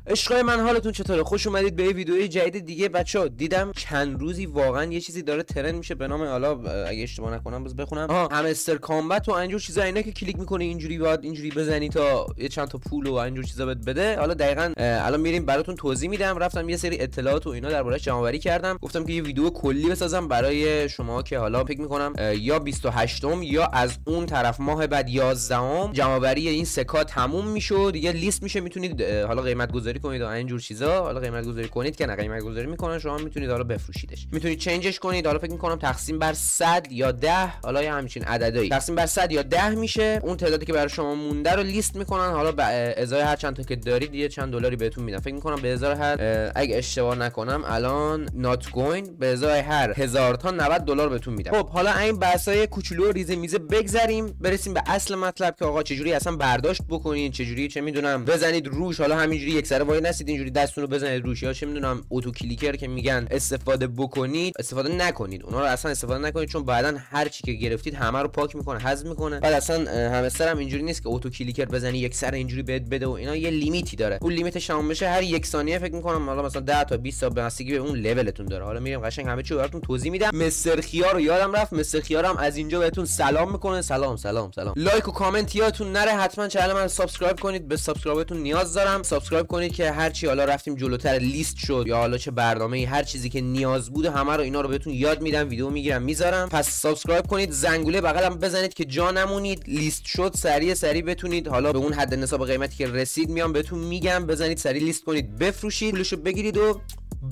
عشقای من، حالتون چطوره؟ خوش اومدید به یه ویدیوی جدید دیگه. بچه‌ها دیدم چند روزی واقعا یه چیزی داره ترند میشه به نام، حالا اگه اشتباه نکنم بس بخونم، همستر کامبت و اینجور چیزا، اینا که کلیک میکنی اینجوری باید اینجوری بزنی تا یه چند تا پول و اینجور چیزا بهت بده. حالا دقیقاً الان میریم براتون توضیح میدم. رفتم یه سری اطلاعات و اینا درباره‌اش جمع‌آوری کردم، گفتم که یه ویدیو کلی بسازم برای شما که حالا فکر میکنم یا 28م یا از اون طرف ماه بعد 11م جمع‌آوری این سکا تموم میشه دیگه، لیست میشه، میتونید حالا قیمت گذاری کنید و اینجور چیزا. حالا قیمت گذاری کنید که نه، قیمت گذاری میکنن، شما میتونید حالا بفروشیدش، میتونید چنجش کنید. حالا فکر میکنم تقسیم بر 100 یا 10، حالا یا همچین عددی تقسیم بر 100 یا 10 میشه. اون تعدادی که برای شما مونده رو لیست میکنن، حالا به ازای هر چند تا که دارید یه چند دلاری بهتون میدن. فکر میکنم به ازای هر، اگه اشتباه نکنم الان نات کوین به ازای هر 1000 تا $90 بهتون میدن. خب حالا این بحثای کوچولو و ریزه میزه بگذریم، برسیم به اصل مطلب که آقا چجوری اصلا برداشت بکنین، چجوری چه میدونم بزنید روش. حالا همینجوری یک سره وای نسید اینجوری دستتون رو بزنید روش، یا چه میدونم اتو کلیکر که میگن استفاده بکنید، استفاده نکنید، اونا رو اصلا استفاده نکنید، چون بعدن هر چی که گرفتید همه رو پاک میکنه، حذف میکنه. بعد اصلا همستر هم اینجوری نیست که اتو کلیکر بزنی یک سره اینجوری بهت بده و اینا، یه لیمیتی داره. اون لیمیتش تموم بشه هر یک ثانیه فکر میکنم حالا مثلا 10 تا 20 تا بستگی به اون لولتون داره. حالا میریم قشنگ همه چی براتون توضیح میدم. مستر خیار رو یادم رفت، مستر خیار هم از اینجا بهتون سلام میکنه. سلام سلام سلام. لایک و کامنت یادتون نره، حتما چنل من سابسکرایب کنید، به سابسکرایبتون نیاز دارم. سابسکرایب کنید که هر چی حالا رفتیم جلوتر لیست شد یا حالا چه برنامه‌ای، هر چیزی که نیاز بوده همه رو اینا رو بهتون یاد میدم، ویدیو میگیرم میذارم. پس سابسکرایب کنید، زنگوله بغلم بزنید که جا نمونید. لیست شد سریع بتونید حالا به اون حد نصاب قیمتی که رسید میام بهتون میگم، بزنید سریع لیست کنید، بفروشید، پولشو بگیرید و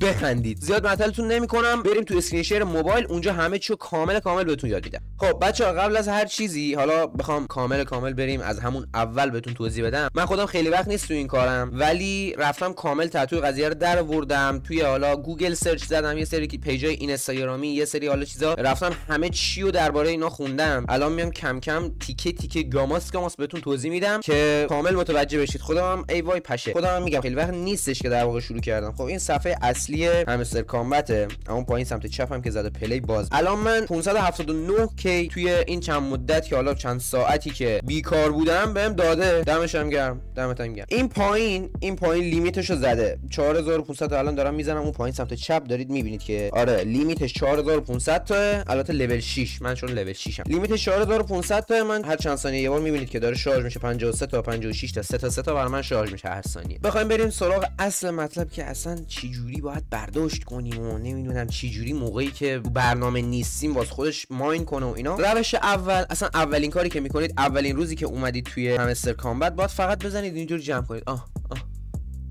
بخندید. زیاد معطلتون نمی‌کنم، بریم تو اسکرین شیر موبایل، اونجا همه چیو کامل بهتون یاد میدم. خب بچه‌ها قبل از هر چیزی حالا بخوام کامل بریم از همون اول بهتون توضیح بدم. من خودم خیلی وقت نیست تو این کارم، ولی رفتم کامل تتوی قضیه رو درآوردم. توی حالا گوگل سرچ زدم، یه سری پیجای اینستاگرامی، یه سری حالا چیزا، رفتم همه چیو درباره اینا خوندم. الان میام کم کم تیکه گاماس بهتون توضیح میدم که کامل متوجه بشید. خودم ای وای پشه، خودم میگم خیلی وقت نیستش که در واقع شروع کردم. خب این صفحه اصلی همستر کامبت، اون پایین سمت چپم که زده پلی باز. الان من 579k توی این چند مدت که حالا چند ساعتی که بیکار بودم بهم داده. دمشم گرم، دمتم گرم. این پایین لیمیتشو زده 4500 تا. الان دارم میزنم اون پایین سمت چپ، دارید میبینید که آره لیمیتش 4500 تا. البته لول 6 من، چون لول 6 ام، لیمیتش 4500 تا. من هر چند ثانیه یه بار میبینید که داره شارژ میشه، 53 تا 56 تا 3 تا برای من شارژ میشه هر ثانیه. بخوایم بریم سراغ اصل مطلب که اصلا چی جوری باید برداشت کنیم و نمیدونم چی جوری موقعی که برنامه نیستیم واسه خودش ماین کنه و اینا. روش اول، اصلا اولین کاری که میکنید، اولین روزی که اومدید توی همستر کامبت، باید فقط بزنید اینجوری جمع کنید.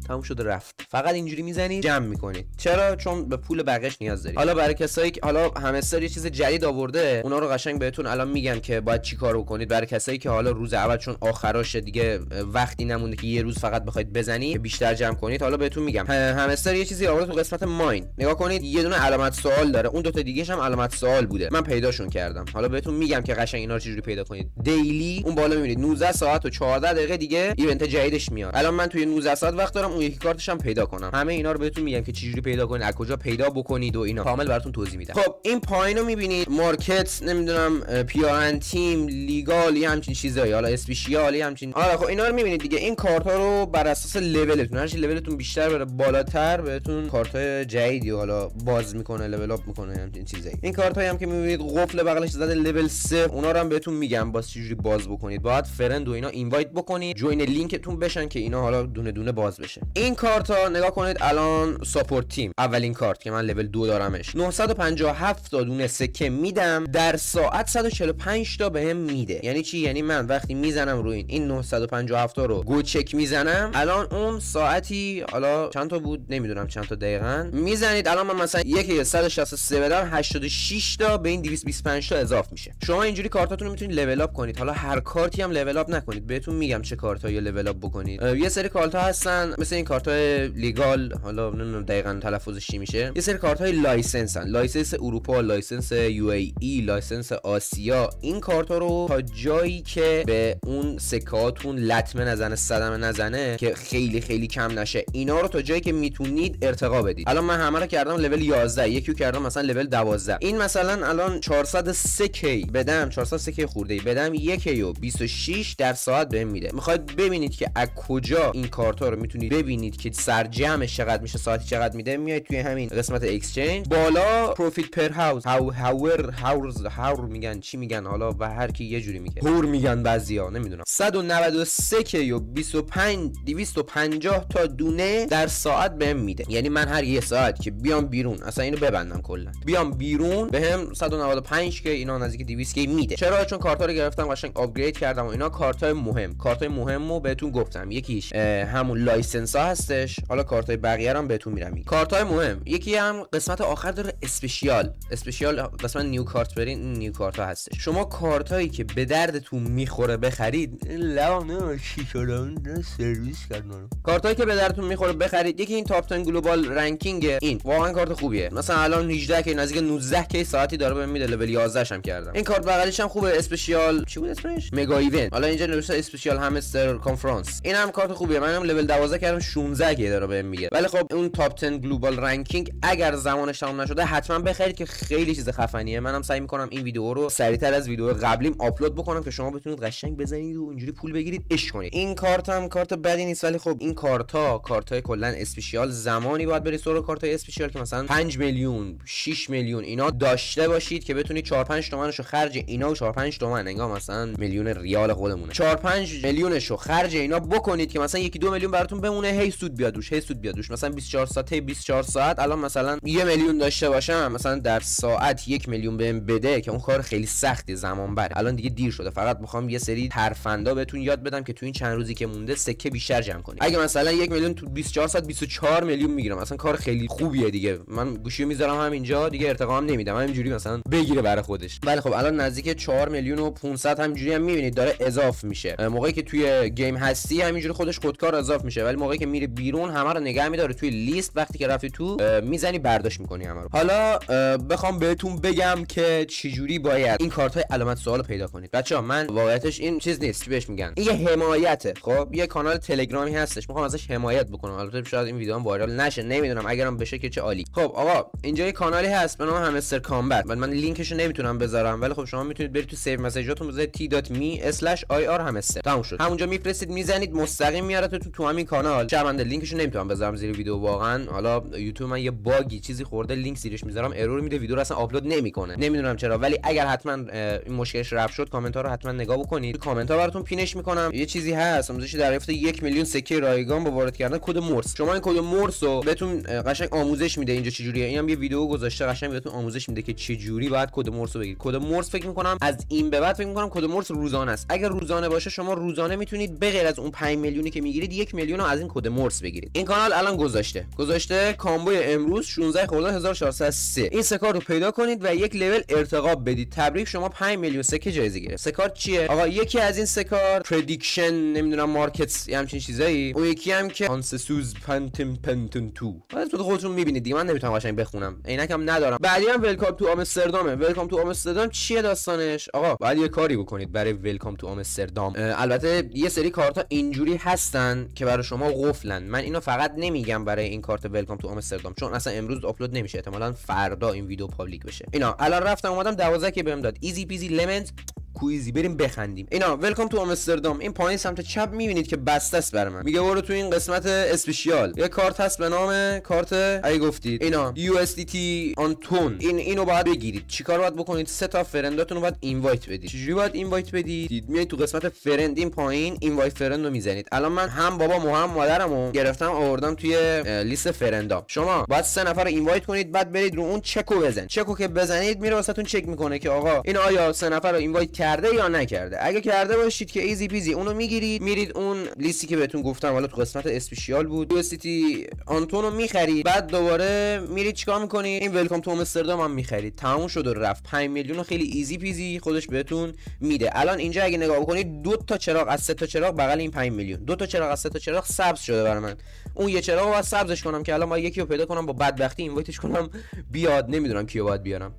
تموم شده رفت. فقط اینجوری میزنید جمع میکنید. چرا؟ چون به پول بقیش نیاز دارید. حالا برای کسایی که حالا همستر یه چیز جدید آورده، اونا رو قشنگ بهتون الان میگم که باید چیکار بکنید. برای کسایی که حالا روز اول، چون آخراشه دیگه، وقتی نمونده که یه روز فقط بخواید بزنید که بیشتر جمع کنید، حالا بهتون میگم همستر یه چیزی آورده تو قسمت ماین. نگاه کنید، یه دونه علامت سوال داره، اون دو تا دیگه‌ش هم علامت سوال بوده، من پیداشون کردم. حالا بهتون میگم که قشنگ اینا رو چجوری پیدا کنید. دیلی اون بالا میبینید 19 ساعت و 14 دقیقه دیگه ایونت جدیدش میاد. الان من توی 19 ساعت وقت دارم اون یکی کارتش هم پیدا کنم. همه اینا رو بهتون میگم که چجوری پیدا کنید، از کجا پیدا بکنید و اینا کامل براتون توضیح میدم. خب این پایینو میبینید، مارکت، نمیدونم پیارن تیم، لیگال، یه همچین چیزایی، حالا اسپیشیال، یه همچین. آره خب اینا رو میبینید دیگه. این کارت ها رو بر اساس لولتون، هر چی لولتون بیشتر بره بالاتر بهتون کارت های جدیدی حالا باز میکنه، لول اپ میکنه، همچین چیزایی. این کارت هایی هم که میبینید قفل بغلش زده لول 3، اونا رو هم بهتون میگم باز چجوری باز بکنید. باید فرند و اینا اینوایت بکنید، جوین لینکتون بشن که اینا حالا دونه دونه باز بشه. این کارت نگاه کنید، الان ساپورت تیم اولین کارت که من لول 2 دارمش، 957 تا دونه سکه میدم، در ساعت 145 تا بهم میده. یعنی چی؟ یعنی من وقتی میزنم روی این 957 تا رو گو چک میزنم، الان اون ساعتی حالا چند تا بود نمیدونم چند تا دقیقاً میزنید، الان من مثلا یکی 163 بدم، 86 تا به این 225 تا اضافه میشه. شما اینجوری کارتاتون رو میتونید لول اپ کنید. حالا هر کارتی هم لول اپ نکنید، بهتون میگم چه کارتایی لول اپ بکنید. یه سری کارت ها هستن مثل این کارت های لیگال، حالا نمیدونم دقیقاً تلفظش چی میشه. یه سری کارت های لایسنسن، لایسنس اروپا، لایسنس یو ای ای، لایسنس آسیا. این کارت ها رو تا جایی که به اون سکاتون لطمه نزنه، صدمه نزنه، که خیلی کم نشه، اینا رو تا جایی که میتونید ارتقا بدید. الان من همه رو کردم لول 11، یکیو کردم مثلا لول 12. این مثلا الان 403k بدم، 403k خورده ای بدم، یکیو 26 در ساعت بهم میده. میخواید ببینید که از کجا این کارت ها رو میتونید ببینید که سرجمش چقدر میشه، ساعتی چقدر میده، میایید توی همین قسمت اکسچنج بالا پروفیت پر هاوس هاور میگن چی میگن حالا و هر کی یه جوری میگه هور میگن بعضیا نمیدونم 193 که 250 تا دونه در ساعت بهم میده. یعنی من هر یه ساعت که بیام بیرون اصلا اینو ببندم کلا بیام بیرون بهم 195 که اینا نزدیک 200 که میده. چرا؟ چون کارتا رو گرفتم قشنگ آپگرید کردم و اینا. کارتای مهمو بهتون گفتم، یکیش همون لایسنس ها هستش، حالا کارتای بقیه رو هم بهتون میرم میگم. کارتای مهم یکی هم قسمت آخر داره اسپشیال قسمت نیو کارت برین، نیو کارت ها هستش. شما کارتایی که به دردتون میخوره بخرید. لا چی شده سرویس کردن. کارتایی که به دردتون میخوره بخرید. یکی این تاپ 10 گلوبال رنکینگ، این واقعا کارت خوبیه. مثلا الان 18 که نزدیک 19 کی ساعتی داره بهم میده، لول 11 شم کردم. این کارت بغلش هم خوبه، اسپشیال چی بود اسمش؟ مگا ایونت. حالا اینجا نوشته اسپشیال همستر کانفرنس. این هم کارت خوبیه. منم لول 12 کردم 16 کی داره بهم میگه. ولی خب اون تاپ 10 گلوبال رنکینگ اگر زمانش تمام نشده حتما بخرید که خیلی چیز خفنیه. منم سعی میکنم این ویدیو رو سریعتر از ویدیو قبلیم آپلود بکنم که شما بتونید قشنگ بزنید و اینجوری پول بگیرید عشق کنید. این کارت هم کارت بدی نیست، ولی خب این کارتای کلا اسپشیال زمانی باید برید سراغ کارتای اسپشیال که مثلا 5 میلیون 6 میلیون اینا داشته باشید که بتونید 4 5 تومنشو خرج اینا و 4 5 تومن انگار مثلا میلیون ریال خودمونه 4 5 میلیونشو خرج اینا بکنید که مثلا 1 2 میلیون براتون بمونه، هی سود بیاد روش مثلا 24 ساعت الان مثلا 1 میلیون داشته باشم مثلا در ساعت 1 میلیون بهم بده که اون کار خیلی سختی زمان بره. الان دیگه دیر شده، فقط میخوام یه سری ترفندا بهتون یاد بدم که تو این چند روزی که مونده سکه بیشتر جمع کنید. اگه مثلا 1 میلیون تو 24 ساعت 24 میلیون میگیرم مثلا کار خیلی خوبیه دیگه. من گوشیو میذارم همینجا دیگه ارتقام نمیدم، همینجوری مثلا بگیره برای خودش. ولی خب الان نزدیک 4 میلیون و 500 همینجوری هم میبینید داره اضاف میشه. موقعی که توی گیم هستی همینجوری خودکار اضاف میشه، ولی موقعی که میری بیرون همه رو نگه میداره توی لیست. وقتی که رفتی تو میزنی برداشت میکنی همه رو. حالا بخوام بهتون بگم که چجوری باید این کارت های علامت سوال پیدا کنید. بچه‌ها من واقعیتش این چیز نیست، چی بهش میگن، این یه حمایته. خب یه کانال تلگرامی هستش میخوام ازش حمایت بکنم. البته شاید این ویدیو هم وایرال نشه، نمیدونم، اگرم بشه که چه عالی. خب آقا اینجا یه کانالی هست به نام همستر کامبت. من لینکش رو نمیتونم بذارم، ولی خب شما میتونید برید تو سیو مسیجاتون بذارید t.me/ir همستر. تموم شد. همونجا میفرستید میزنید مستقیم میارته تو همین کانال. چربنده لینکش رو نمیتونم بذارم زیر ویدیو واقعا. حالا یوتیوب من یه باگی چیزی خورده لینک زیرش میذارم ارور میده، ویدیو رو اصلا آپلود نمیکنه، نمیدونم چرا. ولی اگر حتما این مشکلش رفع شد کامنت ها رو حتما نگاه بکنید، کامنت ها براتون پینش میکنم. یه چیزی هست آموزشی دریافت 1 میلیون سکه رایگان با وارد کردن کد مورس. شما این کد مورس رو بهتون قشنگ آموزش میده اینجا چجوریه. اینم یه ویدیو گذاشته قشنگ بهتون آموزش میده که چجوری باید کد مورس رو بگیرید. کد مورس فکر میکنم از این به بعد فکر میکنم کد مورس روزانه است. اگر روزانه باشه شما روزانه میتونید به غیر از اون 5 میلیونی که میگیرید 1 میلیون رو از این کد مورس بگیرید. این کانال الان گذاشته کامبوی امروز 16 خرداد 1403 این سکار رو پیدا کنید و یک لول ارتقا بدید. تبریک شما 5 میلیون سکه جایزه گرفت. سکار چیه آقا؟ یکی از این سکار پردیکشن نمیدونم مارکتس همچین چیزایی، اون یکی هم که آنسسوز پنتن تو خودتون میبینید دیگه، من نمیتونم قشنگ بخونم، عینکم ندارم. بعدی هم ولکام تو آمستردامه. ولکام تو آمستردام چیه داستانش آقا؟ باید یه کاری بکنید برای ولکام تو آمستردام. البته یه سری کارتا اینجوری هستن که برای شما قفلن. من اینو فقط نمیگم برای این کارت ولکام تو آمستردام چون اصلا امروز آپلود نمیشه، احتمالاً فردا این ویدیو پابلیک بشه. اینا الان رفتم اومدم 12 که بهم داد ایزی پیزی لمنت کویزی، بریم بخندیم. اینا ولکام تو آمستردام. این پایین سمت چپ میبینید که بسته است برای من. میگه برو تو این قسمت اسپشیال یه کارت هست به نام کارت اگه گفتید اینا USDT آنتون. اینو باید بگیرید. چیکار باید بکنید؟ 3 تا فرنداتون رو باید اینوایت بدید. چجوری باید اینوایت بدید؟ میایید تو قسمت فرند این پایین اینوایت فرند رو میزنید. الان من هم بابام و هم مادرمو گرفتم آوردم توی لیست فرندا. شما باید 3 نفر رو اینوایت کنید، بعد برید رو اون چکو بزنید. چکو که بزنید میره واسهتون چک میکنه که آقا این آیا 3 نفر رو اینوایت کرده یا نکرده. اگه کرده باشید که ایزی پیزی اونو میگیرید، میرید اون لیستی که بهتون گفتم حالا تو قسمت اسپشیال بود USDT آنتون رو میخرید، بعد دوباره میرید چیکار میکنید؟ این ولکام تو آمستردام هم میخرید. تموم شد و رفت. 5 میلیون رو خیلی ایزی پیزی خودش بهتون میده. الان اینجا اگه نگاه بکنید 2 تا چراغ از 3 تا چراغ بغل این 5 میلیون 2 تا چراغ از 3 تا چراغ سبز شده برای من. اون یه چراغ رو باید سبزش کنم که الان باید یکی رو پیدا کنم با بدبختی اینوایتش کنم بیاد. نمیدونم کیو باید بیارم.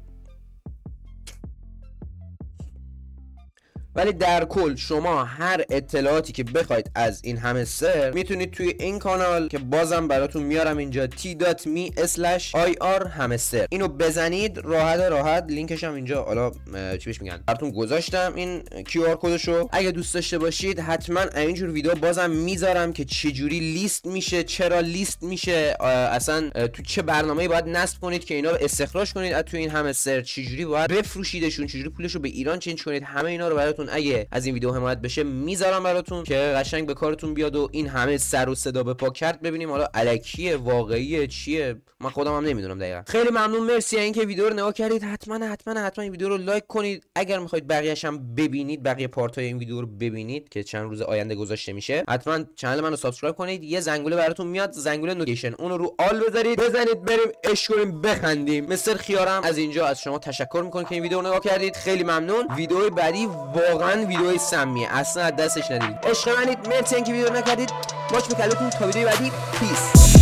ولی در کل شما هر اطلاعاتی که بخواید از این همستر میتونید توی این کانال که بازم براتون میارم اینجا t.me/ir همستر اینو بزنید، راحت لینکش هم اینجا حالا چی بهش میگن براتون گذاشتم این QR کدشو. اگه دوست داشته باشید حتما اینجور ویدیو بازم میذارم که چجوری لیست میشه، چرا لیست میشه، اصلا تو چه برنامه‌ای باید نصب کنید که اینا رو استخراج کنید از تو این همستر، چجوری باید بفروشیدشون، چجوری پولشو به ایران چنج کنید. همه اینا رو براتون اگه از این ویدیو حمایت بشه میذارم براتون که قشنگ به کارتون بیاد و این همه سر و صدا به پا کرد ببینیم حالا الکیه واقعیه چیه، من خودم هم نمیدونم دقیقاً. خیلی ممنون، مرسی اینکه ویدیو رو نگاه کردید. حتما این ویدیو رو لایک کنید. اگر میخواید بقیه‌اش هم ببینید، بقیه پارت‌های این ویدیو رو ببینید که چند روز آینده گذاشته میشه، حتما کانال منو سابسکرایب کنید. یه زنگوله براتون میاد، زنگوله نوتیفیکیشن، اونو رو آل بذارید، بریم عشق کنیم بخندیم. مستر خیارم از اینجا از شما تشکر میکنم که این ویدیو رو نگاه کردید. خیلی ممنون. ویدیو بعدی واقعا ویدیو سمیه، اصلا از دستش ندید. عشق منید، مرسی اینکه ویدیو رو نکردید. باش میکردتون تا ویدیو بعدی. پیس.